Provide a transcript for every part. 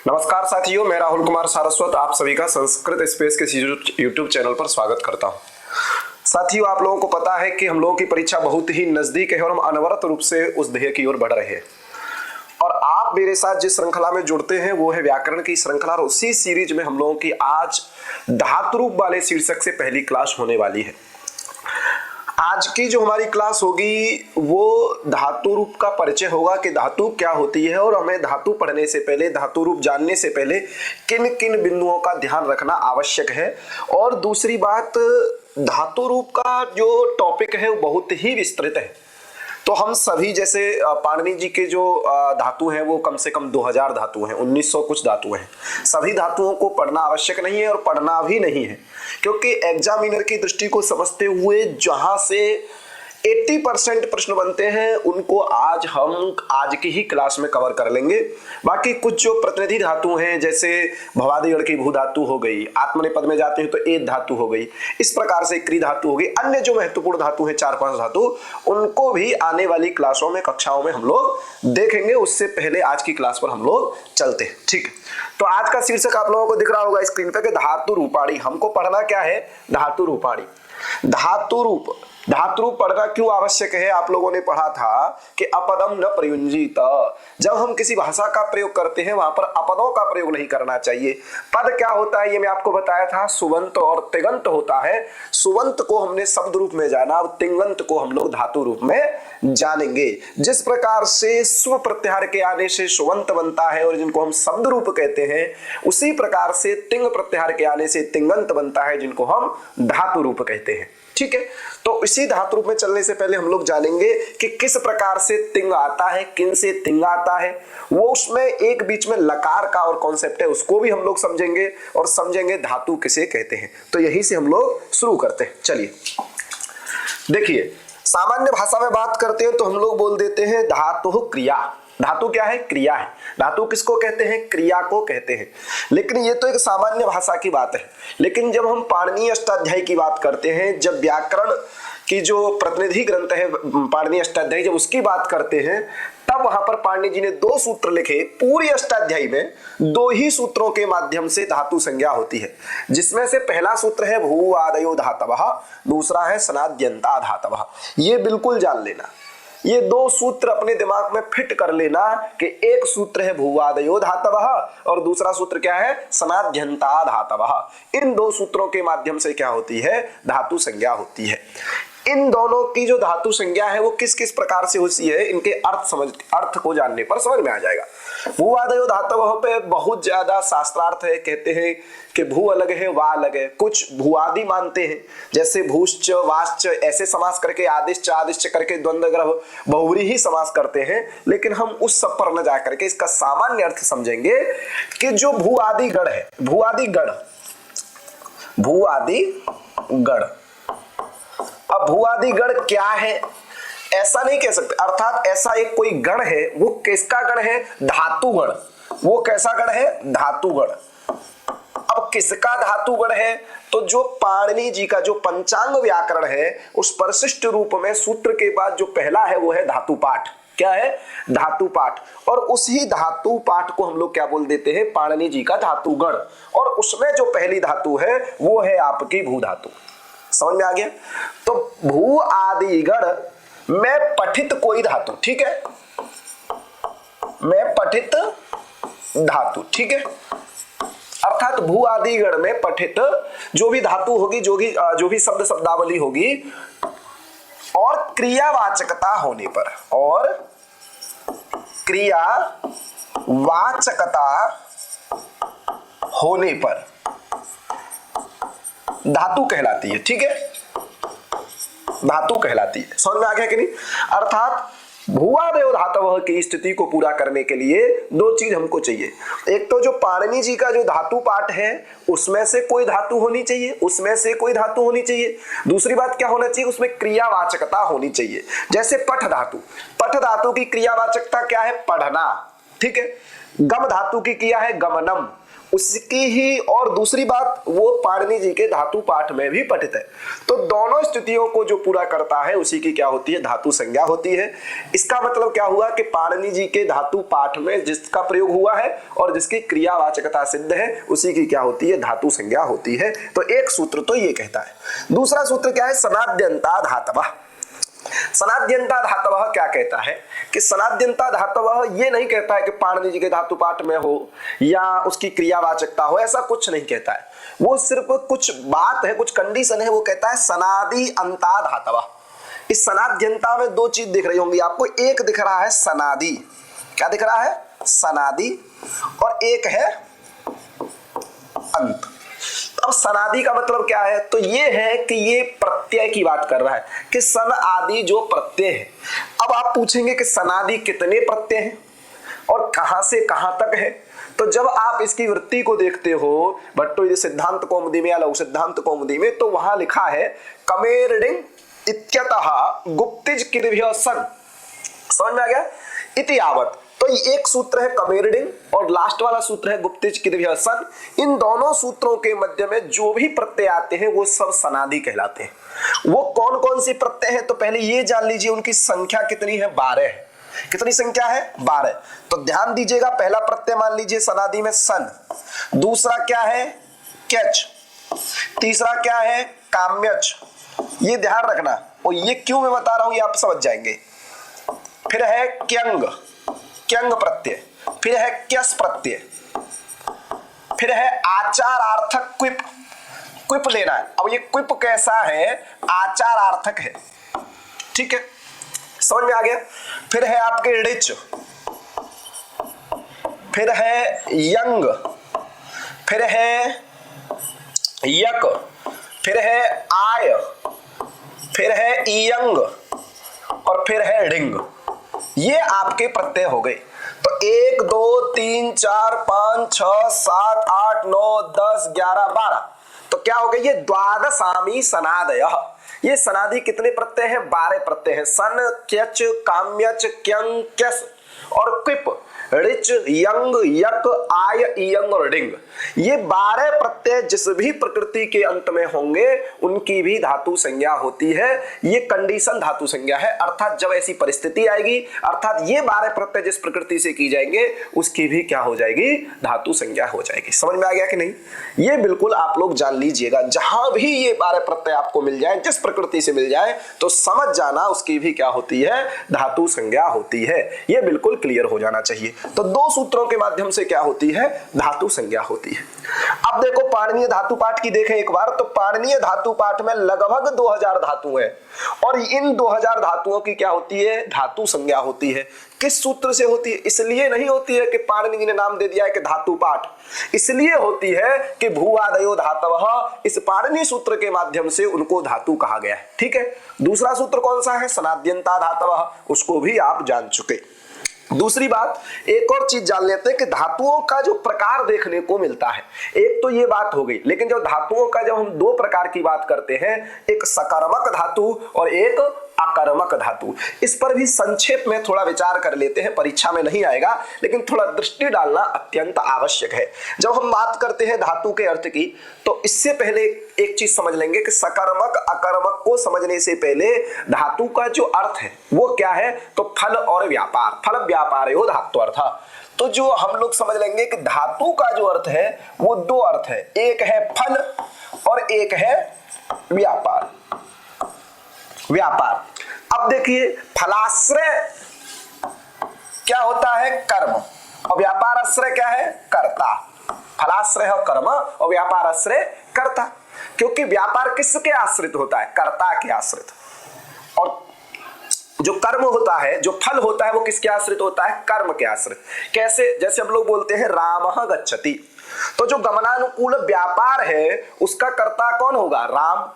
नमस्कार साथियों, मैं राहुल कुमार सारस्वत आप सभी का संस्कृत स्पेस के यूट्यूब चैनल पर स्वागत करता हूं। साथियों, आप लोगों को पता है कि हम लोगों की परीक्षा बहुत ही नजदीक है और हम अनवरत रूप से उस ध्येय की ओर बढ़ रहे हैं। और आप मेरे साथ जिस श्रृंखला में जुड़ते हैं वो है व्याकरण की श्रृंखला, और उसी सीरीज में हम लोगों की आज धातु रूप वाले शीर्षक से पहली क्लास होने वाली है। आज की जो हमारी क्लास होगी वो धातु रूप का परिचय होगा कि धातु क्या होती है, और हमें धातु पढ़ने से पहले, धातु रूप जानने से पहले किन किन बिंदुओं का ध्यान रखना आवश्यक है। और दूसरी बात, धातु रूप का जो टॉपिक है वो बहुत ही विस्तृत है। तो हम सभी, जैसे पाणिनि जी के जो धातु हैं वो कम से कम 2000 धातु हैं, 1900 कुछ धातु हैं। सभी धातुओं को पढ़ना आवश्यक नहीं है और पढ़ना भी नहीं है, क्योंकि एग्जामिनर की दृष्टि को समझते हुए जहां से 80% प्रश्न बनते हैं उनको हम आज की ही क्लास में कवर कर लेंगे। बाकी कुछ जो प्रतिनिधि धातु हैं, जैसे भवादिगण की भू धातु हो गई, आत्मनेपद में जाते हैं तो एत धातु हो गई, इस प्रकार से क्री धातु हो गई, अन्य जो महत्वपूर्ण धातु हैं 4-5 धातु, उनको भी आने वाली क्लासों में, कक्षाओं में हम लोग देखेंगे। उससे पहले आज की क्लास पर हम लोग चलते हैं, ठीक है। तो आज का शीर्षक आप लोगों को दिख रहा होगा स्क्रीन पे कि धातु रूपाणी। हमको पढ़ना क्या है? धातु रूपाणी। धातु रूप पढ़ना क्यों आवश्यक है? आप लोगों ने पढ़ा था कि अपदम न प्रयुंजीत। जब हम किसी भाषा का प्रयोग करते हैं वहां पर अपदों का प्रयोग नहीं करना चाहिए। पद क्या होता है ये मैं आपको बताया था, सुबंत और तिङंत होता है। सुबंत को हमने शब्द रूप में जाना, और तिङंत को हम लोग धातु रूप में जानेंगे। जिस प्रकार से स्व प्रत्याहार के आने से सुबंत बनता है और जिनको हम शब्द रूप कहते हैं, उसी प्रकार से तिंग प्रत्याहार के आने से तिङंत बनता है, जिनको हम धातु रूप कहते हैं, ठीक है। तो इसी धातु रूप में चलने से पहले हम लोग जानेंगे कि किस प्रकार से तिंग आता है, किन से तिंग आता है। वो उसमें एक बीच में लकार का और कॉन्सेप्ट है, उसको भी हम लोग समझेंगे, और समझेंगे धातु किसे कहते हैं। तो यही से हम लोग शुरू करते हैं। चलिए देखिए, सामान्य भाषा में बात करते हैं तो हम लोग बोल देते हैं धातु क्रिया। धातु क्या है? क्रिया है। धातु किसको कहते हैं? क्रिया को कहते हैं। लेकिन ये तो एक सामान्य भाषा की बात है। लेकिन जब हम पाणिनि अष्टाध्यायी की बात करते हैं, जब व्याकरण की जो प्रतिनिधि ग्रंथ है पाणिनि अष्टाध्यायी, जब उसकी बात करते हैं, तब वहां पर पाणिनि जी ने 2 सूत्र लिखे। पूरी अष्टाध्यायी में 2 ही सूत्रों के माध्यम से धातु संज्ञा होती है, जिसमें से पहला सूत्र है भू आदयो धातवः, दूसरा है सनाद्यन्ता धातवः। ये बिल्कुल जान लेना, ये 2 सूत्र अपने दिमाग में फिट कर लेना कि एक सूत्र है भूवादयो धातवः और दूसरा सूत्र क्या है? सनाद्यन्ता धातवः। इन 2 सूत्रों के माध्यम से क्या होती है? धातु संज्ञा होती है। इन दोनों की जो धातु संज्ञा है वो किस किस प्रकार से होती है, इनके अर्थ को जानने पर समझ में आ जाएगा। भूवादयो धातवः पे बहुत ज्यादा शास्त्रार्थ है। कहते हैं कि भू अलग है, वा अलग है। कुछ भूआदि मानते हैं, जैसे भूश्च वाश्च ऐसे समास करके, आदिश्च आदिश्च करके द्वंद्व ग्रह बहुव्रीहि ही समास करते हैं। लेकिन हम उस सब पर न जा करके इसका सामान्य अर्थ समझेंगे कि जो भूआदि गण है, भूआदि गण। अब भूआदि गण क्या है ऐसा नहीं कह सकते, अर्थात ऐसा एक कोई गण है। वो किसका गण है? धातु गण। वो कैसा गण है? धातु गण। अब किसका धातु गण है? तो जो पाणिनि जी का जो पंचांग व्याकरण है, उस परिशिष्ट रूप में सूत्र के बाद जो पहला है वो है धातु पाठ। क्या है? धातु पाठ। और उसी धातु पाठ को हम लोग क्या बोल देते हैं? पाणिनि जी का धातु गण। और उसमें जो पहली धातु है वो है आपकी भू धातु। समझ में आ गया? तो भू आदि गण में पठित कोई धातु, ठीक है, में पठित धातु, ठीक है। अर्थात भू आदि गण में पठित जो भी धातु होगी, जो भी शब्द शब्दावली होगी, और क्रियावाचकता होने पर, और क्रियावाचकता होने पर धातु कहलाती है, ठीक है, धातु कहलाती है। समझ में आ गया कि नहीं? अर्थात भूआदयो धातवः की स्थिति को पूरा करने के लिए 2 चीज हमको चाहिए। एक तो जो पाणिनि जी का जो धातु पाठ है उसमें से कोई धातु होनी चाहिए, उसमें से कोई धातु होनी चाहिए। दूसरी बात क्या होना चाहिए? उसमें क्रियावाचकता होनी चाहिए। जैसे पठ धातु, पठ धातु की क्रियावाचकता क्या है? पढ़ना, ठीक है। गम धातु की क्रिया है गमनम, उसकी ही, और दूसरी बात वो पाणिनि जी के धातु पाठ में भी पठित है। तो दोनों स्थितियों को जो पूरा करता है उसी की क्या होती है, धातु संज्ञा होती है। इसका मतलब क्या हुआ कि पाणिनि जी के धातु पाठ में जिसका प्रयोग हुआ है और जिसकी क्रियावाचकता सिद्ध है उसी की क्या होती है, धातु संज्ञा होती है। तो एक सूत्र तो ये कहता है। दूसरा सूत्र क्या है, सनाद्यंता धातवः। सनाद्यंता धातवः क्या कहता है कि सनाद्यंता धातवः ये नहीं कहता है कि पाणिनि जी के धातु पाठ में हो या उसकी क्रियावाचकता हो, ऐसा कुछ नहीं कहता है। वो सिर्फ कुछ बात है, कुछ कंडीशन है, वो कहता है सनादि अंता धातवः। इस सनाद्यंता में दो चीज दिख रही होंगी आपको, एक दिख रहा है सनादि, क्या दिख रहा है, सनादि, और एक है अंत। अब सनादि का मतलब क्या है, तो ये है कि ये प्रत्यय की बात कर रहा है कि सन आदि जो प्रत्यय है। अब आप पूछेंगे कि सनादि कितने प्रत्यय हैं और कहां से कहां तक है। तो जब आप इसकी वृत्ति को देखते हो भट्टो सिद्धांत कौमुदी में या लघु सिद्धांत कौमुदी में, तो वहां लिखा है कमेरडिंग इत्यतः गुप्तिज किर्भ्य सन। समझ में आ गया, इति यावत। तो एक सूत्र है कमेरडिंग और लास्ट वाला सूत्र है गुप्तिज किर्भ्य सन। इन दोनों सूत्रों के मध्य में जो भी प्रत्यय आते हैं वो सब सनादि कहलाते हैं। वो कौन कौन सी प्रत्यय है, तो पहले ये जान लीजिए उनकी संख्या कितनी है, 12 है। कितनी संख्या है, 12। तो ध्यान दीजिएगा, पहला प्रत्यय मान लीजिए सनादि में सन, दूसरा क्या है क्यच, तीसरा क्या है काम्यच, ये ध्यान रखना। और ये क्यों मैं बता रहा हूं ये आप समझ जाएंगे। फिर है क्यंग, क्यंग प्रत्यय, फिर है क्यस प्रत्यय, फिर है आचारार्थक क्विप, क्विप लेना है। अब ये क्विप कैसा है, आचारार्थक है, ठीक है, समझ में आ गया। फिर है आपके रिच, फिर है यंग, फिर है यक, फिर है आय, फिर है इयंग और फिर है रिंग। ये आपके प्रत्यय हो गए। तो 1 2 3 4 5 6 7 8 9 10 11 12, तो क्या हो गए ये द्वादशामी सनादयः। ये सनादि कितने प्रत्यय हैं, 12 प्रत्यय हैं। सन, क्यच, काम्यच, क्यंग, क्यस और क्विप, रिच, यंग, यक, आय, इयंग और डिंग। ये 12 प्रत्यय जिस भी प्रकृति के अंत में होंगे उनकी भी धातु संज्ञा होती है। ये कंडीशन धातु संज्ञा है, अर्थात जब ऐसी परिस्थिति आएगी, अर्थात ये 12 प्रत्यय जिस प्रकृति से की जाएंगे उसकी भी क्या हो जाएगी, धातु संज्ञा हो जाएगी। समझ में आ गया कि नहीं, ये बिल्कुल आप लोग जान लीजिएगा। जहां भी ये 12 प्रत्यय आपको मिल जाए, जिस प्रकृति से मिल जाए, तो समझ जाना उसकी भी क्या होती है, धातु संज्ञा होती है। ये बिल्कुल क्लियर हो जाना चाहिए। तो दो सूत्रों के माध्यम से क्या होती है, धातु संज्ञा होती है। अब देखो पाणिनीय धातु पाठ की देखें एक बार, तो पाणिनीय धातु पाठ में लगभग 2000 धातु है और इन 2000 धातुओं की क्या होती है, धातु संज्ञा होती है। किस सूत्र से होती है, इसलिए नहीं होती है कि पाणिनि जी ने नाम दे दिया है कि धातु पाठ, इसलिए होती है कि भूआदयो धातवः, इस पाणिनि सूत्र के माध्यम से उनको धातु कहा गया है। ठीक है, दूसरा सूत्र कौन सा है, सनाद्यंता धातवः, उसको भी आप जान चुके। दूसरी बात, एक और चीज जान लेते हैं कि धातुओं का जो प्रकार देखने को मिलता है। एक तो ये बात हो गई, लेकिन जब धातुओं का जब हम दो प्रकार की बात करते हैं, एक सकर्मक धातु और एक अकर्मक धातु, इस पर भी संक्षेप में थोड़ा विचार कर लेते हैं। परीक्षा में नहीं आएगा लेकिन थोड़ा दृष्टि डालना अत्यंत आवश्यक है। जब हम बात करते हैं धातु के अर्थ की, तो इससे पहले एक चीज समझ लेंगे कि सकर्मक अकर्मक को समझने से पहले धातु का जो अर्थ है वो क्या है, तो फल और व्यापार, फल व्यापारयो धातु अर्थ। तो जो हम लोग समझ लेंगे कि धातु का जो अर्थ है वो दो अर्थ है, एक है फल और एक है व्यापार। व्यापार, अब देखिए फलाश्रय क्या होता है, कर्म, और व्यापार आश्रय क्या है, कर्ता। फलाश्रय है कर्म और व्यापार आश्रय कर्ता, क्योंकि व्यापार किसके आश्रित होता है, कर्ता के आश्रित, और जो कर्म होता है, जो फल होता है वो किसके आश्रित होता है, कर्म के आश्रित। कैसे, जैसे हम लोग बोलते हैं रामः गच्छति, तो जो गमनानुकूल व्यापार है उसका कर्ता कौन होगा, राम।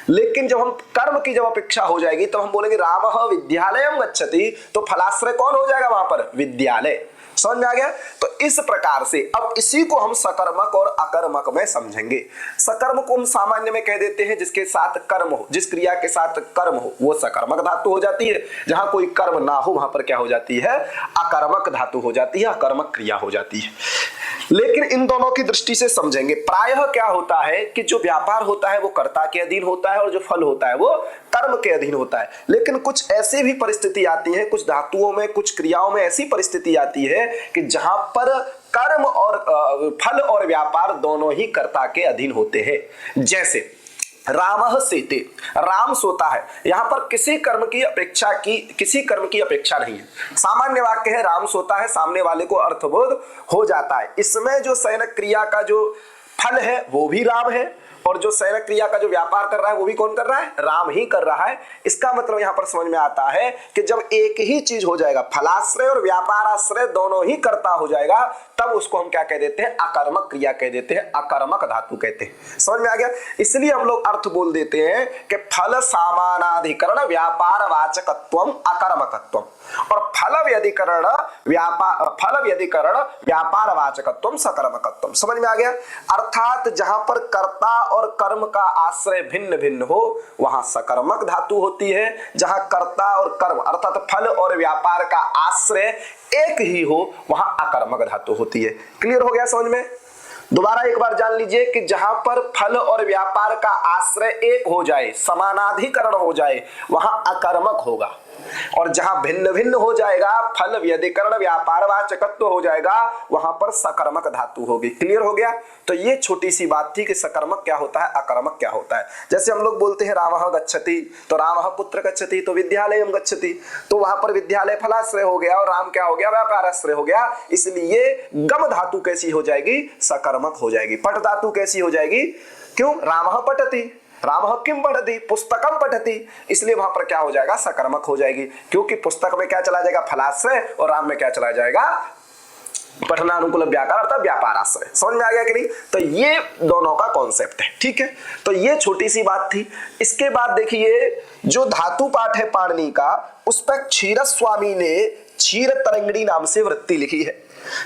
लेकिन जब हम कर्म की जब अपेक्षा हो जाएगी तो हम बोलेंगे रामः विद्यालयम गच्छति, तो फलाश्रय कौन हो जाएगा वहां पर, विद्यालय। समझ में आ गया। तो इस प्रकार से अब इसी को हम सकर्मक और अकर्मक में समझेंगे। सकर्म को हम सामान्य में कह देते हैं जिसके साथ कर्म हो, जिस क्रिया के साथ कर्म हो वो सकर्मक धातु हो जाती है। जहां कोई कर्म ना हो वहां पर क्या हो जाती है, अकर्मक धातु हो जाती है, अकर्मक क्रिया हो जाती है। लेकिन इन दोनों की दृष्टि से समझेंगे। प्रायः क्या होता है कि जो व्यापार होता है वो कर्ता के अधीन होता है और जो फल होता है वो कर्म के अधीन होता है। लेकिन कुछ ऐसी भी परिस्थिति आती है, कुछ धातुओं में, कुछ क्रियाओं में ऐसी परिस्थिति आती है कि जहां पर कर्म और फल और व्यापार दोनों ही कर्ता के अधीन होते हैं। जैसे रामः सेते, राम सोता है, यहां पर किसी कर्म की अपेक्षा नहीं है। सामान्य वाक्य है राम सोता है, सामने वाले को अर्थबोध हो जाता है। इसमें जो शयन क्रिया का जो फल है वो भी राम है और जो शयन क्रिया का जो व्यापार कर रहा है वो भी कौन कर रहा है? राम ही कर रहा है। इसका मतलब यहां पर समझ में आता है कि जब एक ही चीज हो जाएगा, फलाश्रय और व्यापाराश्रय दोनों ही कर्ता हो जाएगा, तब उसको हम क्या कह देते हैं? अकर्मक क्रिया कह देते हैं, अकर्मक धातु कहते हैं। समझ में आ गया? इसलिए हम लोग अर्थ बोल देते हैं कि फल समानाधिकरण व्यापार वाचकत्वम अकर्मकत्वम और फल व्यधिकरण व्यापार वाचकत्वम सकर्मकत्वम। समझ में आ गया? अर्थात जहां पर कर्ता और कर्म का आश्रय भिन्न भिन्न हो वहां सकर्मक धातु होती है, जहां कर्ता और कर्म अर्थात फल और व्यापार का आश्रय एक ही हो वहां अकर्मक धातु होती है। क्लियर हो गया समझ में? दोबारा एक बार जान लीजिए कि जहां पर फल और व्यापार का आश्रय एक हो जाए, समानाधिकरण हो जाए, वहां अकर्मक होगा और जहां भिन्न भिन्न हो जाएगा, फल व्यधिकरण व्यापार वाचकत्व हो जाएगा, वहां पर सकर्मक धातु होगी। क्लियर हो गया? तो ये छोटी सी बात थी कि सकर्मक क्या होता है, अकर्मक क्या होता है। जैसे हम लोग बोलते हैं रामः गच्छति, तो रामः पुत्र गच्छति, तो विद्यालयम गच्छति, तो वहां पर विद्यालय फलाश्रय हो गया और राम क्या हो गया? व्यापाराश्रय हो गया। इसलिए गम धातु कैसी हो जाएगी? सकर्मक हो जाएगी। पठ धातु कैसी हो जाएगी? क्यों? रामः पठति, रामः किम पठति? पुस्तकम पठति, इसलिए वहां पर क्या हो जाएगा? सकर्मक हो जाएगी, क्योंकि पुस्तक में क्या चला जाएगा? फलाश्रय और राम में क्या चला जाएगा? पठनानुकूल व्याकार अर्थात व्यापाराश्रय। समझ में आ गया कि नहीं? तो ये दोनों का कॉन्सेप्ट है। ठीक है, तो ये छोटी सी बात थी। इसके बाद देखिए जो धातु पाठ है पाणिनि का, उस पर क्षीर स्वामी ने क्षीर तरंगिणी नाम से वृत्ति लिखी है।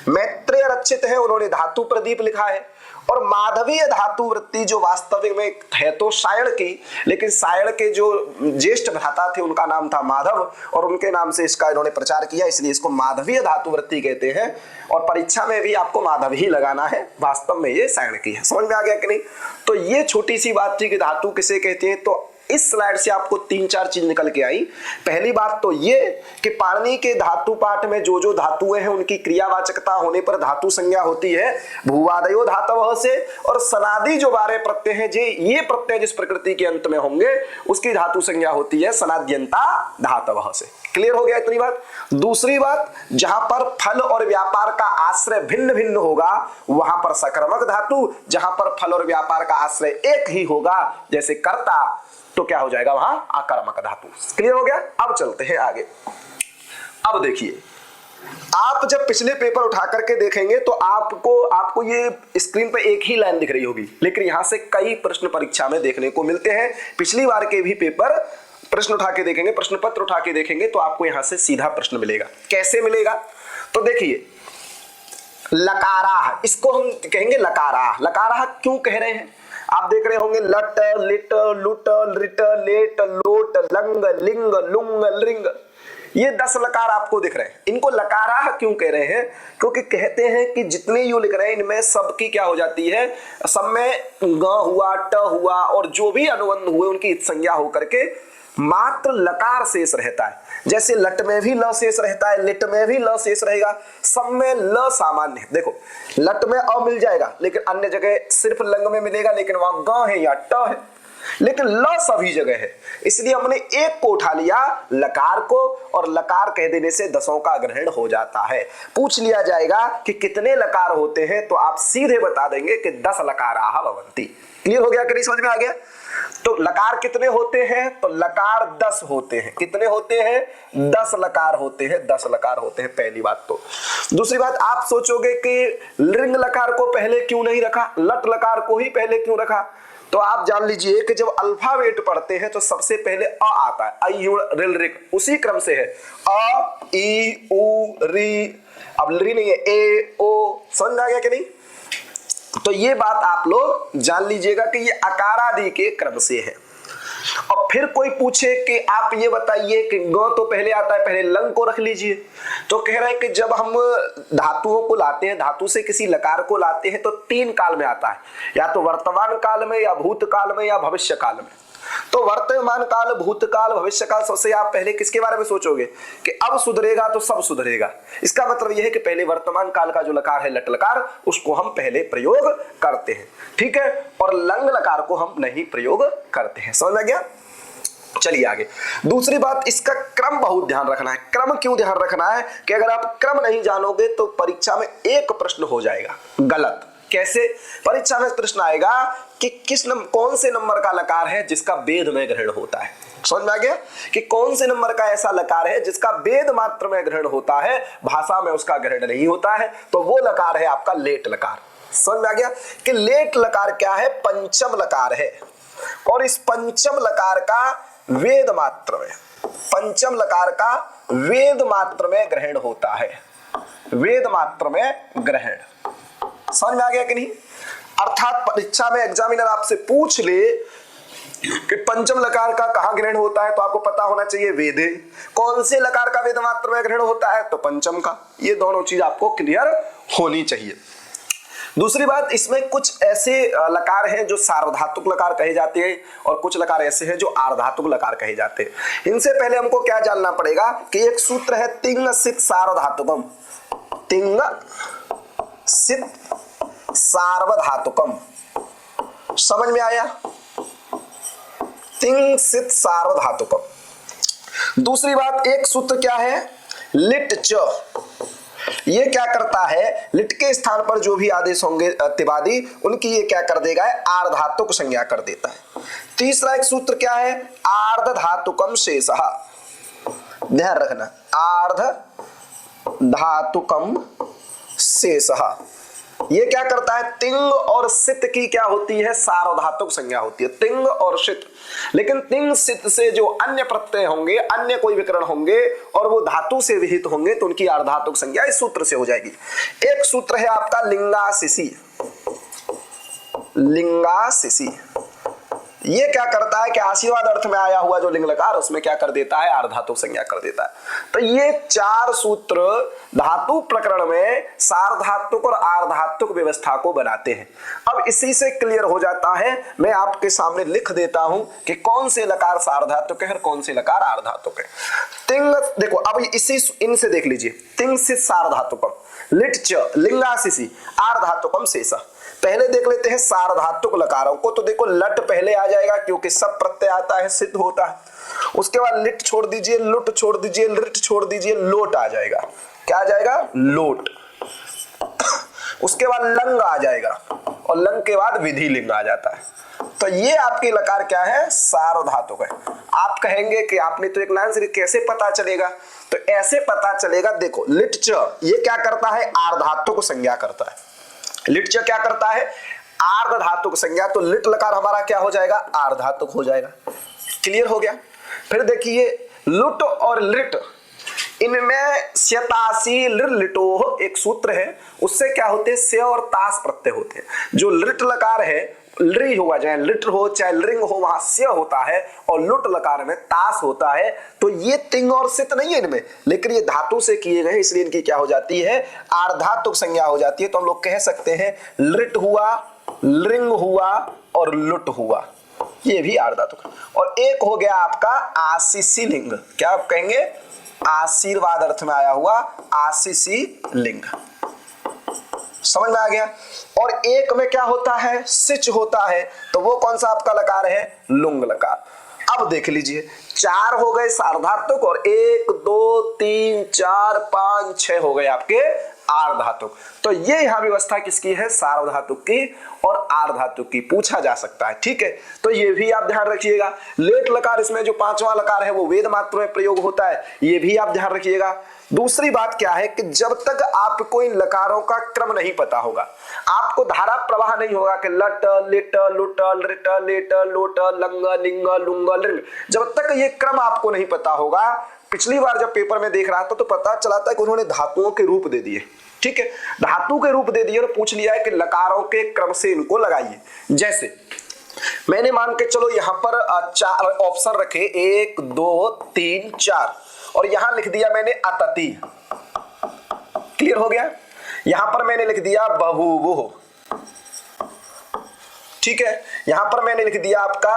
मैत्रेय रचित है, उन्होंने धातु प्रदीप लिखा है। और माधवीय धातु वृत्ति जो वास्तविक में है तो सायण की, लेकिन सायण के जो ज्येष्ठ भ्राता थे उनका नाम था माधव और उनके नाम से इसका इन्होंने प्रचार किया, इसलिए इसको माधवीय धातु वृत्ति कहते हैं। और परीक्षा में भी आपको माधव ही लगाना है, वास्तव में ये सायण की है। समझ में आ गया कि नहीं? तो ये छोटी सी बात थी कि धातु किसे कहते हैं। तो इस स्लाइड से आपको 3-4 चीज निकल के आई। पहली बात तो ये कि पाणिनि के धातु पाठ में जो जो धातुएं हैं उनकी क्रियावाचकता होने पर धातु संज्ञा होती है भूवादयो धातवः से, और सनादि जो 12 प्रत्यय हैं, ये प्रत्यय जिस प्रकृति के अंत में होंगे उसकी धातु संज्ञा होती है सनाद्यंता धातवः से। क्लियर हो गया इतनी बात? दूसरी बात, जहां पर फल और व्यापार का आश्रय भिन्न भिन्न होगा वहां पर सकर्मक धातु, जहां पर फल और व्यापार का आश्रय एक ही होगा जैसे कर्ता, तो क्या हो जाएगा? वहां अकर्मक धातु। क्लियर हो गया? अब चलते हैं आगे। अब देखिए, आप जब पिछले पेपर उठा करके देखेंगे तो आपको ये स्क्रीन पे एक ही लाइन दिख रही होगी, लेकिन यहां से कई प्रश्न परीक्षा में देखने को मिलते हैं। पिछली बार के भी पेपर प्रश्न उठा के देखेंगे, प्रश्न पत्र उठा के देखेंगे तो आपको यहां से सीधा प्रश्न मिलेगा। कैसे मिलेगा? तो देखिए, लकारा, इसको हम कहेंगे लकारा। लकारा क्यों कह रहे हैं? आप देख रहे होंगे लट, लिट, लुट, रिट, लेट, लोट, लंग, लिंग, लुंग, लिंग, ये 10 लकार आपको दिख रहे हैं। इनको लकारा क्यों कह रहे हैं? क्योंकि कहते हैं कि जितने यू लिख रहे हैं इनमें सबकी क्या हो जाती है? सब में ग हुआ, ट हुआ और जो भी अनुबंध हुए उनकी संज्ञा होकर के मात्र लकार शेष रहता है। जैसे लट में भी ल शेष रहता है, लिट में भी ल शेष रहेगा, सब में ल सामान्य है। देखो, लट में अ मिल जाएगा लेकिन अन्य जगह सिर्फ लंग में मिलेगा, लेकिन वहां ग है या ट है, लेकिन ल सभी जगह है। इसलिए हमने एक को उठा लिया लकार को, और लकार कह देने से 10 का ग्रहण हो जाता है। पूछ लिया जाएगा कि कितने लकार होते हैं तो आप सीधे बता देंगे कि 10 लकाराः भवन्ति। क्लियर हो गया कि नहीं? समझ में आ गया? तो लकार कितने होते हैं? तो लकार 10 होते हैं। कितने होते हैं? 10 लकार होते हैं। 10 लकार होते हैं, पहली बात तो। दूसरी बात, आप सोचोगे कि लिंग लकार को पहले क्यों नहीं रखा, लट लकार को ही पहले क्यों रखा? तो आप जान लीजिए कि जब अल्फाबेट पढ़ते हैं तो सबसे पहले अ आता है, अ यू रिल रिक, उसी क्रम से है अ ई उ री। अब री नहीं है, ए ओ। समझ आ गया कि नहीं? तो ये बात आप लोग जान लीजिएगा कि ये अकार आदि के क्रम से है। और फिर कोई पूछे कि आप ये बताइए कि ग तो पहले आता है, पहले लंग को रख लीजिए, तो कह रहे हैं कि जब हम धातुओं को लाते हैं, धातु से किसी लकार को लाते हैं तो 3 काल में आता है, या तो वर्तमान काल में, या भूतकाल में, या भविष्य काल में। तो वर्तमान काल, भूतकाल, भविष्य काल, सबसे आप पहले किसके बारे में सोचोगे कि अब सुधरेगा तो सब सुधरेगा। इसका मतलब यह है कि पहले वर्तमान काल का जो लकार है लट लकार, उसको हम पहले प्रयोग करते हैं, ठीक है, और लंग लकार को हम नहीं प्रयोग करते हैं। समझ में गया? चलिए आगे। दूसरी बात, इसका क्रम बहुत ध्यान रखना है। क्रम क्यों ध्यान रखना है कि अगर आप क्रम नहीं जानोगे तो परीक्षा में एक प्रश्न हो जाएगा गलत। कैसे? परीक्षा में प्रश्न आएगा कि कौन से नंबर का लकार है जिसका वेद में ग्रहण होता है। समझ में आ गया कि कौन से नंबर का ऐसा लकार है जिसका वेद मात्र में ग्रहण होता है, भाषा में उसका ग्रहण नहीं होता है, तो वो लकार है आपका लेट लकार। समझ में आ गया कि लेट लकार क्या है? पंचम लकार है, और इस पंचम लकार का वेद मात्र में, पंचम लकार का वेद मात्र में ग्रहण होता है, वेद मात्र में ग्रहण। समझ में आ गया कि नहीं? अर्थात परीक्षा में एग्जामिनर आपसे पूछ ले कि पंचम लकार का कहां ग्रहण होता है, तो आपको पता होना चाहिए वेदे। कौन से लकार का वेद मात्र में ग्रहण होता है? तो पंचम का। ये दोनों चीज आपको क्लियर होनी चाहिए। दूसरी बात, इसमें कुछ ऐसे लकार हैं जो सार्वधातुक लकार कहे जाते हैं, और कुछ लकार ऐसे हैं जो आर्धातुक लकार कहे जाते हैं। इनसे पहले हमको क्या जानना पड़ेगा कि एक सूत्र है तिंग सित सार्वधातुकम, तिंग सित सार्वधातुकम। समझ में आया? तिंग सित सार्वधातुकम। दूसरी बात, एक सूत्र क्या है? लिट च। ये क्या करता है? लिट के स्थान पर जो भी आदेश होंगे तिबादी, उनकी ये क्या कर देगा? आर्धातुक संज्ञा कर देता है। तीसरा एक सूत्र क्या है? आर्ध धातुकम शेषः। ध्यान रखना, आर्ध धातुकम शेषः। ये क्या करता है? तिंग और सित की क्या होती है? सार्वधातुक संज्ञा होती है, तिंग और सित। लेकिन तिंग सित से जो अन्य प्रत्यय होंगे, अन्य कोई विकरण होंगे और वो धातु से विहित होंगे, तो उनकी आर्धातुक संज्ञा इस सूत्र से हो जाएगी। एक सूत्र है आपका लिंगासिसी। लिंगासिसी ये क्या करता है कि आशीर्वाद अर्थ में आया हुआ जो लिंग लकार, उसमें क्या कर देता है? आर्धातुक संज्ञा कर देता है। तो ये 4 सूत्र धातु प्रकरण में सार्वधातुक और आर्धातुक व्यवस्था को बनाते हैं। अब इसी से क्लियर हो जाता है, मैं आपके सामने लिख देता हूं कि कौन से लकार सार्वधातुक है और कौन से लकार आर्धातुक है। तिंग, देखो अब इसी इनसे देख लीजिए, तिंग सित सार्वधातुकम, लिट च लिंगासिसी आर्धातुकम शेषः। पहले देख लेते हैं सार्वधातुक लकारों को। तो देखो लट पहले आ जाएगा क्योंकि सब प्रत्यय आता है, सिद्ध होता है। उसके बाद लिट छोड़ दीजिए, लुट छोड़ दीजिए, लिट छोड़ दीजिए, लोट आ जाएगा। क्या आ जाएगा? लोट। उसके बाद लंग आ जाएगा, और लंग के बाद विधि लिंग आ जाता है। तो ये आपके लकार क्या है? सार्वधातुक है। आप कहेंगे कि आपने तो एक लाइन से कैसे पता चलेगा? तो ऐसे पता चलेगा, देखो लिट च ये क्या करता है? आर्धातुक संज्ञा करता है। लिट च क्या करता है? आर्ध धातुक संज्ञा। तो लिट लकार हमारा क्या हो जाएगा? आर्धातुक हो जाएगा। क्लियर हो गया? फिर देखिए लुट और लिट, इनमें स्यतासी लिटो एक सूत्र है, उससे क्या होते हैं? से और तास प्रत्यय होते हैं। जो लिट लकार है, लृ हुआ, चाहे लिट हो चाहे लिंग हो, वहां से होता है, और लुट लकार में तास होता है। तो ये तिंग और सित नहीं है इनमें, लेकिन ये धातु से किए गए, इसलिए इनकी क्या हो जाती है? आर्धातुक संज्ञा हो जाती है। तो हम लोग कह सकते हैं लिट हुआ, लिंग हुआ और लुट हुआ, ये भी आर्धातुक। और एक हो गया आपका आशीषी लिंग। क्या आप कहेंगे? आशीर्वाद अर्थ में आया हुआ आशीषी लिंग। समझ में आ गया? और एक में क्या होता है? सिच होता है। तो वो कौन सा आपका लकार है? लुंग लकार। अब देख लीजिए, 4 हो गए सार्वधातुक, और 1 2 3 4 5 6 हो गए आपके आर्धातुक। तो ये यहां व्यवस्था किसकी है? सार्वधातुक की और आर्धातुक की पूछा जा सकता है। ठीक है, तो ये भी आप ध्यान रखिएगा। लेट लकार, इसमें जो 5वां लकार है वो वेद मात्र में प्रयोग होता है, ये भी आप ध्यान रखिएगा। दूसरी बात क्या है कि जब तक आपको इन लकारों का क्रम नहीं पता होगा, आपको धारा प्रवाह नहीं होगा कि लट लिट लुट लिट लेट लोट लंग लिंग लुंग लिंग, जब तक ये क्रम आपको नहीं पता होगा। पिछली बार जब पेपर में देख रहा था तो पता चला था कि उन्होंने धातुओं के रूप दे दिए। ठीक है, धातु के रूप दे दिए और पूछ लिया है कि लकारों के क्रम से इनको लगाइए। जैसे मैंने मान के चलो यहां पर 4 ऑप्शन रखे, 1 2 3 4, और यहां लिख दिया मैंने अतति। क्लियर हो गया? यहां पर मैंने लिख दिया बभूवुः, ठीक है। यहां पर मैंने लिख दिया आपका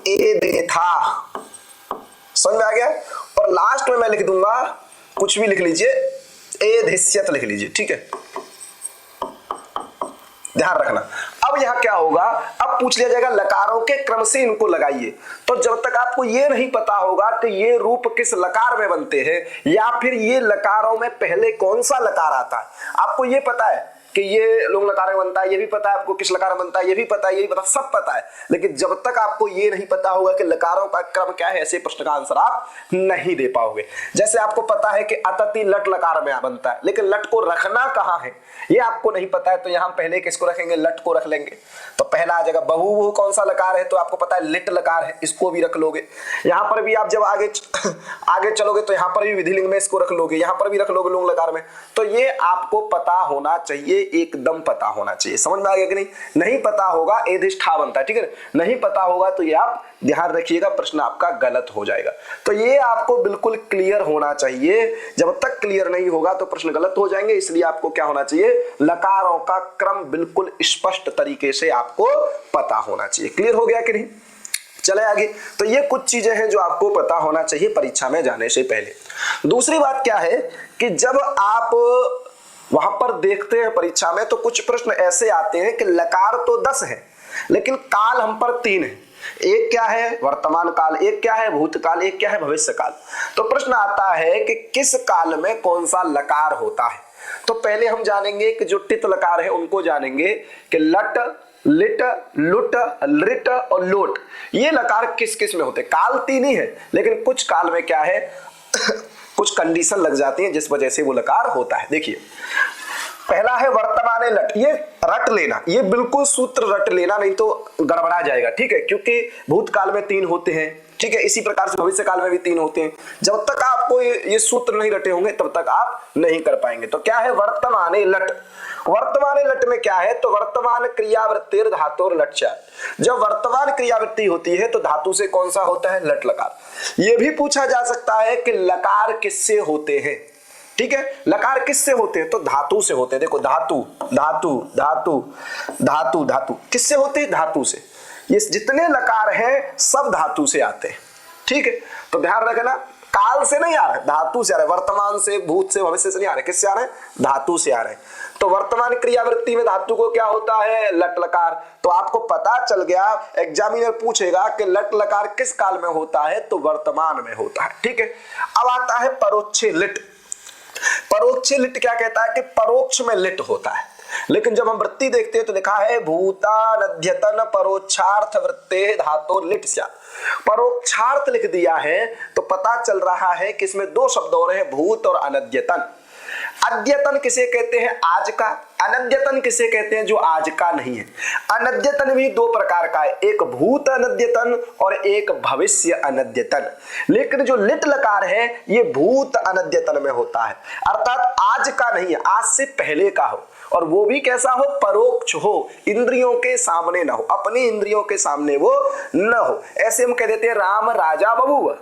एदेथा, समझ में आ गया? और लास्ट में मैं लिख दूंगा, कुछ भी लिख लीजिए, एधिष्यत लिख लीजिए, ठीक है, ध्यान रखना। अब यहां क्या होगा, अब पूछ लिया जाएगा लकारों के क्रम से इनको लगाइए। तो जब तक आपको ये नहीं पता होगा कि ये रूप किस लकार में बनते हैं या फिर ये लकारों में पहले कौन सा लकार आता है, आपको ये पता है कि ये लोग लकार में बनता है, ये भी पता है आपको किस लकार में बनता है, ये भी पता है, ये भी पता, सब पता है, लेकिन जब तक आपको ये नहीं पता होगा कि लकारों का क्रम क्या है, ऐसे प्रश्न का आंसर आप नहीं दे पाओगे। जैसे आपको पता है कि अतति लट लकार में बनता है, लेकिन लट को रखना कहां है ये आपको नहीं पता है, तो यहां पहले किसको रखेंगे, लट को रख लेंगे। तो पहला आ जाएगा बभूवुः, कौन सा लकार है, तो आपको पता है लिट लकार है, इसको भी रख लोगे। यहां पर भी आप जब आगे चलोगे तो यहां पर भी विधिलिंग में इसको रख लोगे, यहां पर भी रख लोगे लोग लकार में। तो ये आपको पता होना चाहिए, एकदम पता होना चाहिए। समझ में आ गया कि नहीं? नहीं पता होगा एधिष्ठा बनता है, ठीक है, नहीं पता होगा तो ये आप ध्यान रखिएगा, प्रश्न आपका गलत हो जाएगा। तो ये आपको बिल्कुल क्लियर होना चाहिए, जब तक क्लियर नहीं होगा तो प्रश्न गलत हो जाएंगे। इसलिए आपको क्या होना चाहिए, लकारों का क्रम बिल्कुल स्पष्ट तरीके से आपको पता होना चाहिए। क्लियर हो गया कि नहीं? चले आगे। तो ये कुछ चीजें हैं जो आपको पता होना चाहिए परीक्षा में जाने से पहले। दूसरी बात क्या है कि जब आप वहां पर देखते हैं परीक्षा में, तो कुछ प्रश्न ऐसे आते हैं कि लकार तो 10 है लेकिन काल हम पर 3 है। एक क्या है वर्तमान काल, एक क्या है भूतकाल, एक क्या है भविष्य काल। तो प्रश्न आता है कि किस काल में कौन सा लकार होता है। तो पहले हम जानेंगे कि जो टित लकार है उनको जानेंगे कि लट, लिट, लुट, लिट और लोट, ये लकार किस किस में होते हैं। काल 3 ही है लेकिन कुछ काल में क्या है कुछ कंडीशन लग जाती है जिस वजह से वो लकार होता है। देखिए पहला है वर्तमान लट, ये रट लेना, ये बिल्कुल सूत्र रट लेना, नहीं तो गड़बड़ा जाएगा, ठीक है, क्योंकि भूतकाल में 3 होते हैं, ठीक है, इसी प्रकार से भविष्य काल में भी 3 होते हैं। जब तक आपको ये सूत्र नहीं रटे होंगे तब तक आप नहीं कर पाएंगे। तो क्या है वर्तमान लट, वर्तमान लट में क्या है, तो वर्तमान क्रियावृत्तिर धातुर लट च। जब वर्तमान क्रियावृत्ति होती है तो धातु से कौन सा होता है, लट लकार। ये भी पूछा जा सकता है कि लकार किससे होते हैं, ठीक है, लकार किससे होते हैं, तो धातु से होते हैं। देखो धातु धातु धातु धातु धातु किससे होते हैं, धातु से। ये जितने लकार हैं सब धातु से आते हैं, ठीक है। तो ध्यान रखना, काल से नहीं आ रहे, धातु से आ रहे, वर्तमान से, भूत से, भविष्य से नहीं आ रहे, किससे आ रहे हैं, धातु से आ रहे हैं। तो वर्तमान क्रियावृत्ति में धातु को क्या होता है, लट लकार। तो आपको पता चल गया, एग्जामिनर पूछेगा कि लट लकार किस काल में होता है, तो वर्तमान में होता है, ठीक है। अब आता है परोक्षे लिट। परोक्ष लिट क्या कहता है कि परोक्ष में लिट होता है, लेकिन जब हम वृत्ति देखते हैं तो लिखा है भूतानध्यतन परोक्षार्थ वृत्ते धातु लिट स्यात्। परोक्षार्थ लिख दिया है तो पता चल रहा है कि इसमें 2 शब्द और हैं, भूत और अनद्यतन। अद्यतन किसे कहते हैं, आज का। अनद्यतन किसे कहते हैं, जो आज का नहीं है। अनद्यतन भी 2 प्रकार का है, एक भूत अनद्यतन और एक भविष्य अनद्यतन। लेकिन जो लिट लकार है ये भूत अनद्यतन में होता है, अर्थात आज का नहीं है, आज से पहले का हो, और वो भी कैसा हो, परोक्ष हो, इंद्रियों के सामने ना हो, अपनी इंद्रियों के सामने वो न हो। ऐसे हम कह देते हैं राम राजा बभूव।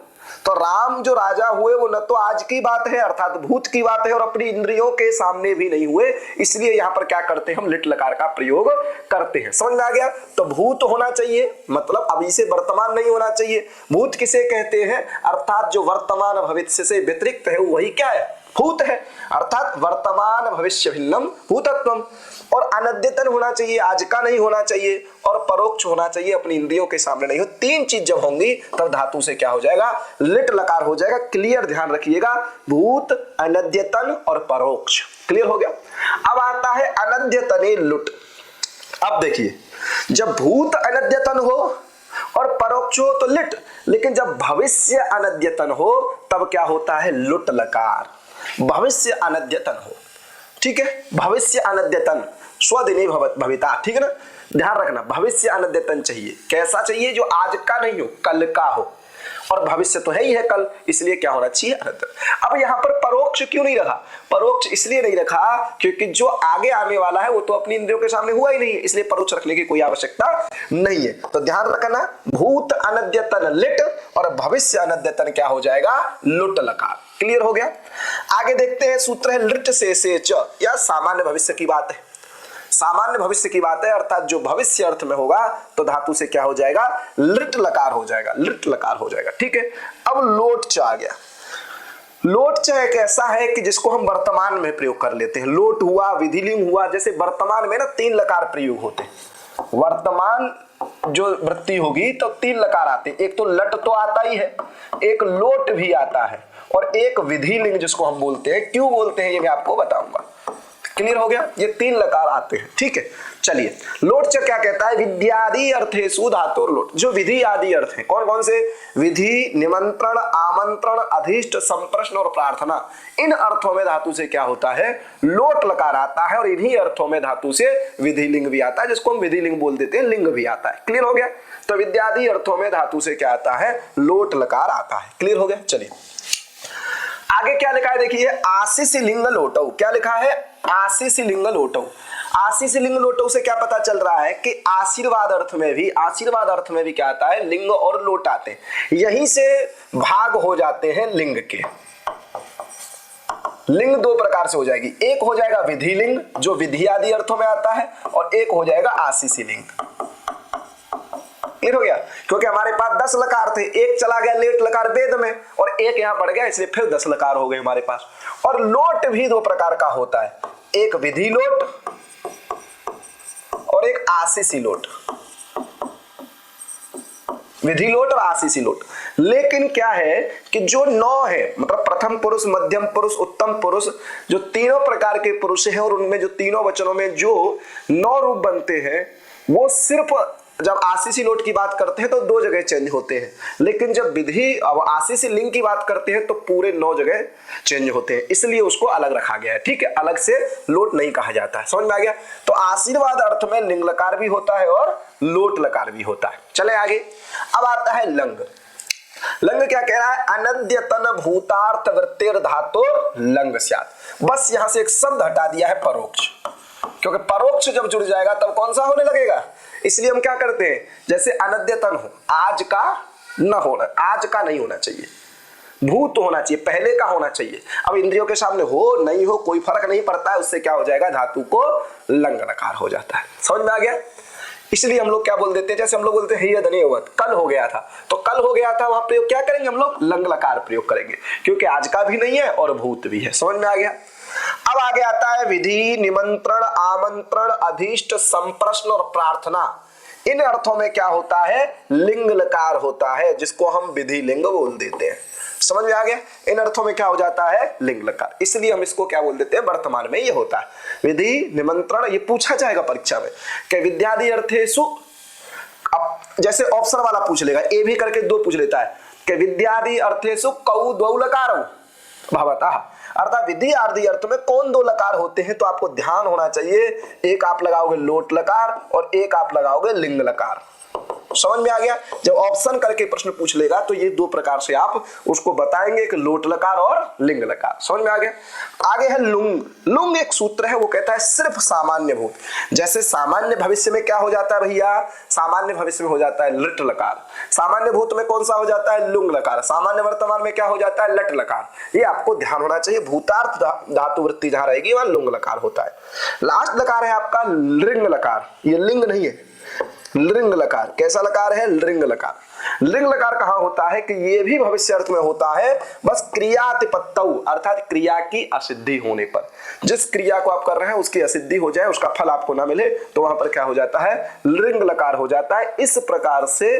तो राम जो राजा हुए वो न तो आज की बात है अर्थात भूत की बात है, और अपनी इंद्रियों के सामने भी नहीं हुए, इसलिए यहाँ पर क्या करते हैं, हम लिट लकार का प्रयोग करते हैं। समझ में आ गया। तो भूत होना चाहिए, मतलब अभी से वर्तमान नहीं होना चाहिए। भूत किसे कहते हैं, अर्थात जो वर्तमान भविष्य से व्यतिरिक्त है वही क्या है, भूत है, अर्थात वर्तमान भविष्य भिन्नम भूतत्वम। और अनद्यतन होना चाहिए, आज का नहीं होना चाहिए, और परोक्ष होना चाहिए, अपनी इंद्रियों के सामने नहीं हो। 3 चीज जब होंगी तब धातु से क्या हो जाएगा, लिट लकार हो जाएगा। क्लियर, ध्यान रखिएगा, भूत, अनद्यतन और परोक्ष। क्लियर हो गया। अब आता है अनद्यतने लुट। अब देखिए, जब भूत अनद्यतन हो और परोक्ष हो तो लिट, लेकिन जब भविष्य अनद्यतन हो तब क्या होता है, लुट लकार। भविष्य अनद्यतन हो, ठीक है, भविष्य अनद्यतन स्वदिने भविता, ठीक है ना। ध्यान रखना, भविष्य अनद्यतन चाहिए, कैसा चाहिए, जो आज का नहीं हो, कल का हो। और भविष्य तो है ही है कल, इसलिए क्या होना चाहिए अनद्यतन। अब यहाँ पर परोक्ष क्यों नहीं रखा? परोक्ष इसलिए नहीं रखा क्योंकि जो आगे आने वाला है वो तो अपनी इंद्रियों के सामने हुआ ही नहीं है, इसलिए परोक्ष रखने की कोई आवश्यकता नहीं है। तो ध्यान रखना, भूत अनद्यतन लिट और भविष्य अनद्यतन क्या हो जाएगा? लुट लकार। क्लियर हो गया? आगे देखते हैं, सूत्र है लिट से च, या सामान्य भविष्य की बात है। सामान्य भविष्य की बात है, अर्थात जो भविष्य अर्थ में होगा तो धातु से क्या हो जाएगा? लिट लकार हो जाएगा, लिट लकार हो जाएगा। ठीक है, अब लोट च आ गया। लोट च एक ऐसा है कि जिसको हम वर्तमान में प्रयोग कर लेते हैं। लोट हुआ, विधिलिंग हुआ, जैसे वर्तमान में ना 3 लकार प्रयोग होते हैं। वर्तमान जो वृत्ति होगी तो 3 लकार आते हैं, एक तो लट तो आता ही है, एक लोट भी आता है, और एक विधिलिंग जिसको हम बोलते हैं। क्यों बोलते हैं ये मैं आपको बताऊंगा। क्लियर हो गया? ये 3 लकार आते हैं। ठीक है, चलिए लोट च क्या कहता है? विद्यादि अर्थेषु धातुर लोट। जो विधि आदि अर्थ है, कौन कौन से? विधि, निमंत्रण, आमंत्रण, अधिष्ट, संप्रश्न और प्रार्थना। इन अर्थों में धातु से क्या होता है? लोट लकार आता है, और इन्हीं अर्थों में धातु से विधिलिंग भी आता है, जिसको हम विधिलिंग बोल देते हैं, लिंग भी आता है। क्लियर हो गया? तो विद्यादि अर्थों में धातु से क्या आता है? लोट लकार आता है। क्लियर हो गया? चलिए आगे क्या लिखा है देखिए, आशीष लिंग लोटौ। क्या लिखा है? आशीष लिंग लोटौ। आशीष लिंग लोटौ से क्या पता चल रहा है कि आशीर्वाद अर्थ में भी क्या आता है? लिंग और लोट आते हैं। यहीं से भाग हो जाते हैं लिंग के। लिंग 2 प्रकार से हो जाएगी, एक हो जाएगा विधि लिंग जो विधि आदि अर्थों में आता है, और एक हो जाएगा आशीष लिंग। क्लियर हो गया? क्योंकि हमारे पास 10 लकार थे, एक चला गया लेट लकार वेद में, और एक यहां पड़ गया, इसलिए फिर 10 लकार हो गए हमारे पास। और लोट भी 2 प्रकार का होता है, एक विधि लोट और एक आशीषी लोट। विधि लोट और आशीषी लोट। लेकिन क्या है कि जो 9 है, मतलब प्रथम पुरुष, मध्यम पुरुष, उत्तम पुरुष, जो तीनों प्रकार के पुरुष हैं, और उनमें जो तीनों वचनों में जो 9 रूप बनते हैं, वो सिर्फ जब आशीषी लोट की बात करते हैं तो 2 जगह चेंज होते हैं, लेकिन जब विधि और आशीषी लिंग की बात करते हैं तो पूरे 9 जगह चेंज होते हैं, इसलिए उसको अलग रखा गया है। ठीक है, अलग से लोट नहीं कहा जाता है। समझ में आ गया? तो आशीर्वाद अर्थ में लिंग लकार भी होता है और लोट लकार भी होता है। चले आगे, अब आता है लंग। लंग क्या कह रहा है? अनद्यतन भूतार्थ वृत्तिर धातुर लंग स्यात्। बस यहां से एक शब्द हटा दिया है, परोक्ष, क्योंकि परोक्ष जब जुड़ जाएगा तब कौन सा होने लगेगा? इसलिए हम क्या करते हैं, जैसे अनद्यतन हो, आज का न होना, आज का नहीं होना चाहिए, भूत होना चाहिए, पहले का होना चाहिए। अब इंद्रियों के सामने हो नहीं हो कोई फर्क नहीं पड़ता है, उससे क्या हो जाएगा? धातु को लंग लकार हो जाता है। समझ में आ गया? इसलिए हम लोग क्या बोल देते हैं, जैसे हम लोग बोलते हैं कल हो गया था, तो कल हो गया था, वहां प्रयोग क्या करेंगे हम लोग? लंग लकार प्रयोग करेंगे, क्योंकि आज का भी नहीं है और भूत भी है। समझ में आ गया? अब आगे आता है विधि, निमंत्रण, आमंत्रण, अधिष्ट, संप्रश्न और प्रार्थना। इन अर्थों में क्या होता है? लिंग लकार होता है, जिसको हम विधि लिंग बोल देते हैं। समझ में आ गया? इन अर्थों में क्या हो जाता है? लिंग लकार। इसलिए हम इसको क्या बोल देते हैं? वर्तमान में ये होता है विधि, निमंत्रण। ये पूछा जाएगा परीक्षा में कि विद्यादि अर्थेषु, अब जैसे ऑप्शन वाला पूछ लेगा, ए भी करके 2 पूछ लेता है कि विद्यादि अर्थेषु कौ द्वौ लकारौ भवतः, अर्थात विधि आदि अर्थ में कौन 2 लकार होते हैं? तो आपको ध्यान होना चाहिए, एक आप लगाओगे लोट लकार और एक आप लगाओगे लिंग लकार। समझ में आ गया? जब ऑप्शन करके प्रश्न पूछ लेगा तो ये 2 प्रकार से आप उसको बताएंगे कि लोट लकार और लिंग लकार। समझ में आ गया? आगे है लुंग। लुंग एक सूत्र है, वो कहता है सिर्फ सामान्य भूत। जैसे सामान्य भविष्य में क्या हो जाता है भैया? सामान्य भविष्य में हो जाता है लिट लकार, सामान्य भूत में कौन सा हो जाता है? लुंग लकार, सामान्य वर्तमान में क्या हो जाता है? लट लकार। ये आपको ध्यान होना चाहिए, भूतार्थ धातु वृत्ति जहां रहेगी वहां लुंग लकार होता है। लास्ट लकार है आपका लिंग लकार, ये लिंग नहीं है, लिंग लकार। कैसा लकार है? लिंग लकार। लिंग लकार कहां होता है? कि ये भी भविष्य अर्थ में होता है, बस क्रियातिपत्तौ, अर्थात क्रिया की असिद्धि होने पर। जिस क्रिया को आप कर रहे हैं उसकी असिद्धि हो जाए, उसका फल आपको ना मिले, तो वहां पर क्या हो जाता है? लिंग लकार हो जाता है। इस प्रकार से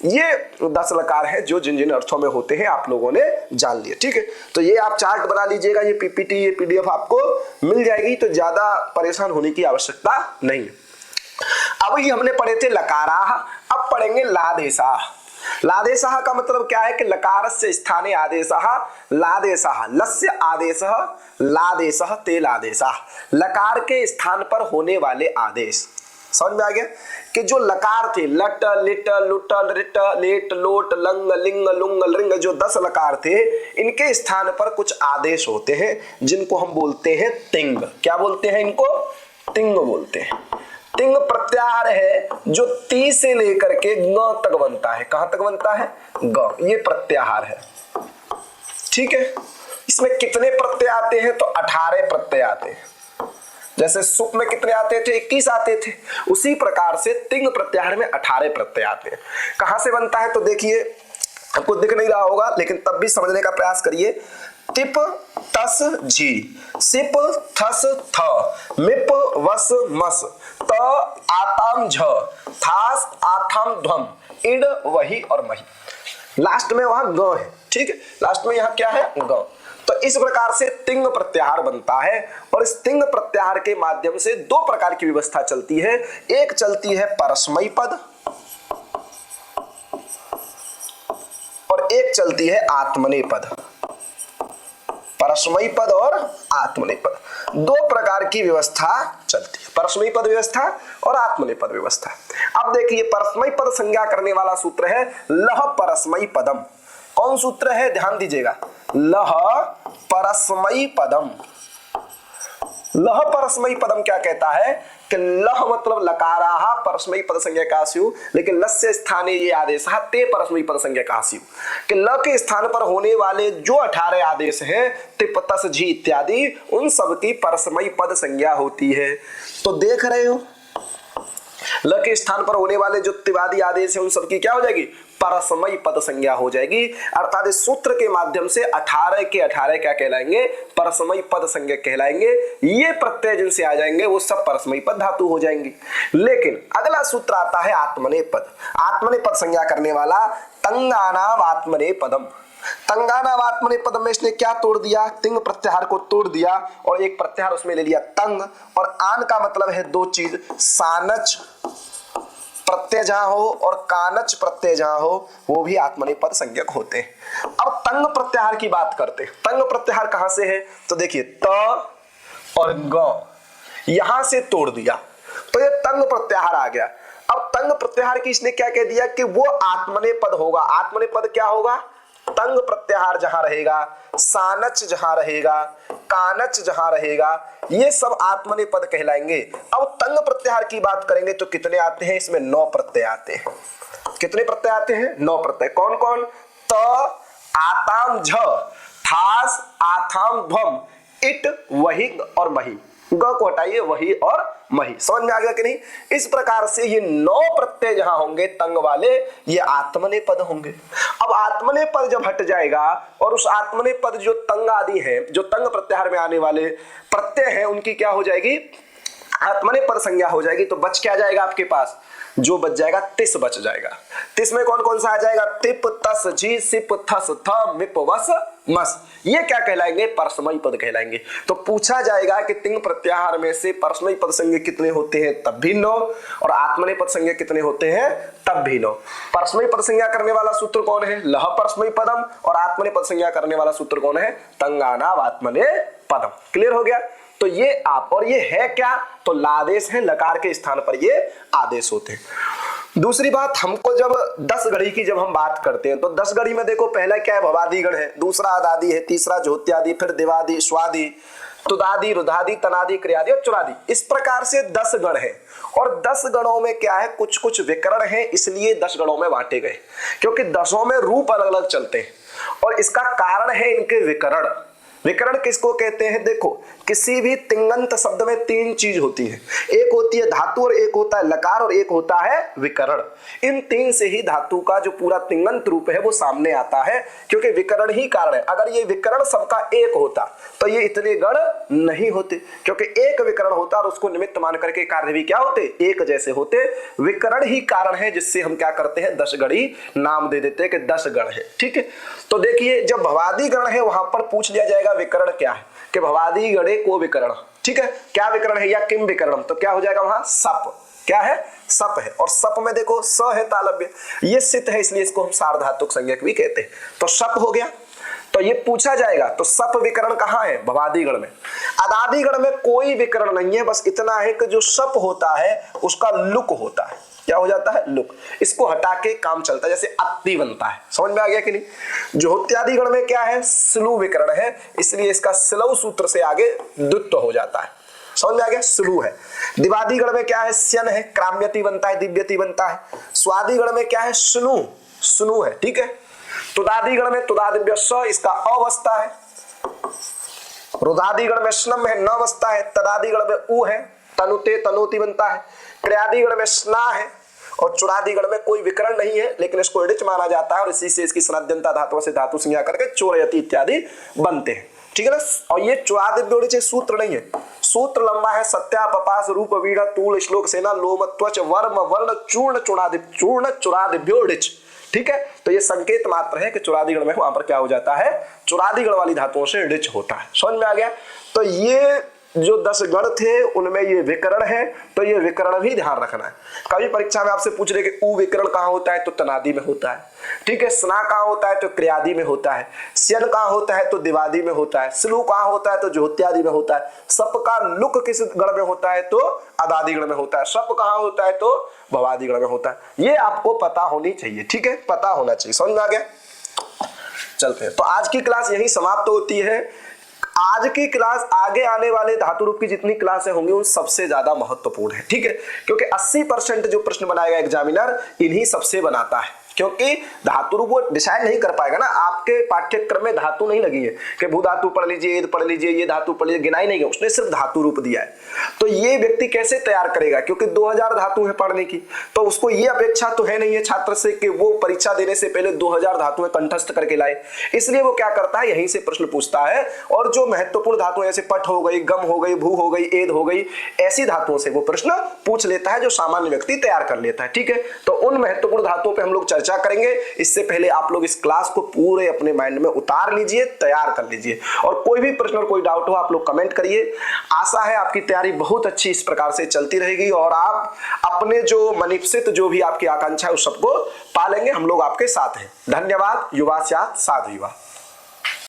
ये 10 लकार है जो जिन जिन अर्थों में होते हैं आप लोगों ने जान लिया। ठीक है, तो ये आप चार्ट बना लीजिएगा, ये पीपीटी, ये पीडीएफ आपको मिल जाएगी, तो ज्यादा परेशान होने की आवश्यकता नहीं है। अब ये हमने पढ़े थे लकाराः, अब पढ़ेंगे लादेशाः। लादेशाः का मतलब क्या है? कि लकारस्य स्थाने आदेशः लादेशः, लस्य आदेशः लादेशः ते लादेशाः। लकार के स्थान पर होने वाले आदेश। समझ में आ गया कि जो लकार थे लट लिट लुट रिट लेट लोट लंग लिंग लुंग लिंग, जो 10 लकार थे, इनके स्थान पर कुछ आदेश होते हैं जिनको हम बोलते हैं तिंग। क्या बोलते हैं इनको? तिंग बोलते हैं। तिंग प्रत्याहार है जो ती से लेकर के ग तक बनता है। कहां तक बनता है? ग। ये प्रत्याहार है, ठीक है। इसमें कितने प्रत्यय आते हैं? तो 18 प्रत्यय आते हैं। जैसे सुप में कितने आते थे? 21 आते थे। उसी प्रकार से तिंग प्रत्याहार में 18 प्रत्यय आते हैं। कहां से बनता है? तो देखिए, आपको दिख नहीं रहा होगा लेकिन तब भी समझने का प्रयास करिए। तिप तस जी, सिप थस थ, मिप वस मस, त आताम झ, थास आथाम ध्वम, इड वही और मही। लास्ट में वहां ग है, ठीक है। लास्ट में यहाँ क्या है? ग। तो इस प्रकार से तिंग प्रत्याहार बनता है और इस तिंग प्रत्याहार के माध्यम से 2 प्रकार की व्यवस्था चलती है। एक चलती है परस्मयी पद और एक चलती है आत्मनेय पद। परस्मयी पद और आत्मनेय पद, 2 प्रकार की व्यवस्था चलती है, परस्मयी पद व्यवस्था और आत्मनेय पद व्यवस्था। अब देखिए, परस्मयी पद संज्ञा करने वाला सूत्र है लह परस्मयी पदम। कौन सूत्र है? ध्यान दीजिएगा, लह परस्मयी पदम। लह परस्मयी पदम क्या कहता है कि लह मतलब लकाराः परस्मयी पद संज्ञा का स्यु, लेकिन लस्य स्थाने ये आदेश ते परस्मयी पद संज्ञा का स्यु, कि ल के स्थान पर होने वाले जो 18 आदेश हैं तिप तस झी इत्यादि, उन सब की परस्मयी पद संज्ञा होती है। तो देख रहे हो, ल के स्थान पर होने वाले जो तिवादी आदेश है उन सब की क्या हो जाएगी? परस्मयी पद संज्ञा हो जाएगी। अर्थात इस सूत्र के माध्यम से 18 के 18 क्या कहलाएंगे? परस्मयी पद संज्ञा कहलाएंगे। ये प्रत्यय जिनसे आ जाएंगे वो सब परस्मयी पद धातु हो जाएंगे। लेकिन अगला सूत्र आता है आत्मनेय पद। आत्मनेय पद संज्ञा करने वाला तंगानाम आत्मनेय पदम। तंगानाम आत्मनेय पदम में इसने क्या तोड़ दिया? तिंग प्रत्याहार को तोड़ दिया और एक प्रत्याहार उसमें ले लिया तंग। और आन का मतलब है 2 चीज, सानच प्रत्यय जहां हो और कानच प्रत्यय जहां हो वो भी आत्मनेय पद संज्ञक होते हैं। अब तंग प्रत्याहार की बात करते हैं। तंग प्रत्याहार कहां से है? तो देखिए, त और ग यहां से तोड़ दिया तो ये तंग प्रत्याहार आ गया। अब तंग प्रत्याहार की इसने क्या कह दिया कि वो आत्मनेय पद होगा। आत्मनेय पद क्या होगा? तंग प्रत्याहार जहां रहेगा, सानच जहां रहेगा, कानच जहां रहेगा, ये सब आत्मनेय पद कहलाएंगे। अब तंग प्रत्याहार की बात करेंगे तो कितने आते हैं? इसमें 9 प्रत्यय आते हैं। कितने प्रत्यय आते हैं? 9 प्रत्यय। कौन कौन? त आताम झ, थास आथाम ध्वम, इट वही और मही। ग को हटाइए, वही और मही। समझ में आ गया कि नहीं? इस प्रकार से ये 9 प्रत्यय जहां होंगे तंग वाले, ये आत्मनेय पद होंगे। अब आत्मनेय पद जब हट जाएगा और उस आत्मनेय पद जो तंग आदि है, जो तंग प्रत्याहार में आने वाले प्रत्यय हैं, उनकी क्या हो जाएगी? आत्मनेय पद संज्ञा हो जाएगी। तो बच क्या जाएगा आपके पास? जो बच जाएगा तिस बच जाएगा। तिस में कौन कौन सा आ जाएगा? तिप तस झी सिप थस थ मिप वस मस। ये क्या कहलाएंगे? परस्मयी पद कहलाएंगे। तो पूछा जाएगा कि तिंग प्रत्याहार में से परस्मयी पद संज्ञा कितने होते हैं? तब भी 9। और आत्मनेय पद संज्ञा कितने होते हैं? तब भी 9। परस्मयी पद संज्ञा करने वाला सूत्र कौन है? लह परस्मयी पदम। और आत्मनेय पद संज्ञा करने वाला सूत्र कौन है? तंगानाम आत्मनेय पदम। क्लियर हो गया? तो ये आप, और ये है क्या? तो लादेश है, लकार के स्थान पर ये आदेश होते हैं। दूसरी बात, हमको जब 10 गढ़ी की जब हम बात करते हैं तो 10 गढ़ी में देखो, पहला क्या है? भवादि गण है, दूसरा अदादि है, तीसरा ज्योत्यादि, फिर दिवादि, स्वादि, तुदादि, रुधादि, तनादि, क्रियादि और चुरादि। इस प्रकार से 10 गण है। और 10 गणों में क्या है? कुछ कुछ विकरण है, इसलिए 10 गणों में बांटे गए, क्योंकि 10 में रूप अलग अलग चलते हैं। और इसका कारण है इनके विकरण। विकरण किसको कहते हैं? देखो, किसी भी तिंगंत शब्द में 3 चीज होती है। एक होती है धातु, और एक होता है लकार, और एक होता है विकरण। इन 3 से ही धातु का जो पूरा तिंगंत रूप है वो सामने आता है, क्योंकि विकरण ही कारण है। अगर ये विकरण सबका एक होता तो ये इतने गण नहीं होते, क्योंकि एक विकरण होता और उसको निमित्त मान करके कार्य भी क्या होते? एक जैसे होते। विकरण ही कारण है जिससे हम क्या करते हैं? 10 गढ़ी नाम दे देते हैं कि 10 गण है। ठीक है, तो देखिए, जब भवादि गण है वहां पर पूछ लिया जाएगा विकरण क्या है, कि भवादि गणे को विकरण। ठीक है, क्या विकरण है या किम विकरणम? तो क्या हो जाएगा वहां? सप। क्या है? सप है। और सप में देखो स है तालव्य, ये सित है, इसलिए इसको हम सार्वधातुक संज्ञक भी कहते हैं। तो सप हो गया। तो ये पूछा जाएगा। तो सप विकरण कहाँ है? भवादि गण में। अदादि गण में कोई विकरण नहीं है, बस इतना है कि जो सप होता है उसका लुक होता है। क्या हो जाता है? लुक। इसको हटा के काम चलता है, जैसे अति बनता है। समझ में आ गया कि नहीं? ज्योत्यादि गण में क्या है? स्लु विकरण है, इसलिए इसका स्लव सूत्र से आगे द्वित्व हो जाता है। समझ में आ गया? स्लु है। दिवादी गण में क्या है? स्यन है, क्राम्यति बनता है, दिव्यति बनता है। स्वादि गण में क्या है? स्नु, स्नु है, ठीक है। तुदादि गण में तुदादिव्य स, इसका अवस्था है। रुदादि गण में स्नम है, न अवस्था है। तदादि गण में उ है, तनुते तनोति बनता है। क्रियादि गण में स्ना है और चुरादि गण में कोई विकरण नहीं है, लेकिन इसको ऋच माना जाता है और इसी से इसकी सनद्यंता धातुओं से धातु संज्ञा करके चोरयति इत्यादि बनते हैं, ठीक है ना। और ये चुरादिव्य सूत्र नहीं है, सूत्र लंबा है। सत्या पपास रूप वीणा तूल श्लोक सेना लोम त्वच वर्म वर्ण चूर्ण चूर्ण चुरादिव्यो ऋच, ठीक है। तो ये संकेत मात्र है कि चुरादि गण में वहां पर क्या हो जाता है? चुरादि गण वाली धातुओं से ऋच होता है। समझ में आ गया? तो ये जो 10 गण थे उनमें ये विकरण है, तो ये विकरण भी ध्यान रखना है। कभी परीक्षा में आपसे पूछ रहे कि उ विकरण कहाँ होता है? तो तनादि में होता है, ठीक है। स्ना कहाँ होता है? तो क्रियादि में होता है। स्यन कहाँ होता है? तो दिवादि में होता है। स्लु कहाँ होता है? तो ज्योत्यादि में होता है। सप का लुक किस गण में होता है? तो अदादि गण में होता है। सप कहाँ होता है? तो भवादि गण में होता है। ये आपको पता होनी चाहिए, ठीक है, पता होना चाहिए। समझ में आ गया? चलते हैं। तो आज की क्लास यही समाप्त होती है। आज की क्लास आगे आने वाले धातु रूप की जितनी क्लासें होंगी उन सबसे ज्यादा महत्वपूर्ण है, ठीक है, क्योंकि 80% जो प्रश्न बनाएगा एग्जामिनर इन्हीं सबसे बनाता है। क्योंकि धातु रूप वो डिसाइड नहीं कर पाएगा ना, आपके पाठ्यक्रम में धातु नहीं लगी है कि भू धातु पढ़ लीजिए, ये पढ़ लीजिए, ये धातु पढ़ लीजिए, गिनाई नहीं है, उसने सिर्फ धातु रूप दिया है। तो ये व्यक्ति कैसे तैयार करेगा? क्योंकि 2000 धातु है पढ़ने की, तो उसको ये अपेक्षा तो है नहीं है छात्र से कि वो परीक्षा देने से पहले 2000 धातुएं कंठस्थ करके लाए। इसलिए वो क्या करता है? यहीं से प्रश्न पूछता है और जो महत्वपूर्ण धातुएं जैसे पट हो गई, गम हो गई, भू हो गई, एद हो गई, ऐसी धातुओं से वो प्रश्न पूछ लेता है जो सामान्य व्यक्ति तैयार कर लेता है, ठीक है। तो उन महत्वपूर्ण धातुओं पर हम लोग चर्चा करेंगे। इससे पहले आप लोग इस क्लास को पूरे अपने माइंड में उतार लीजिए, तैयार कर लीजिए, और कोई भी प्रश्न और कोई डाउट हो आप लोग कमेंट करिए। आशा है आपकी तैयारी बहुत अच्छी इस प्रकार से चलती रहेगी और आप अपने जो मनीषित जो भी आपकी आकांक्षा है उस सबको पालेंगे। हम लोग आपके साथ हैं। धन्यवाद। युवा साथ साधु युवा।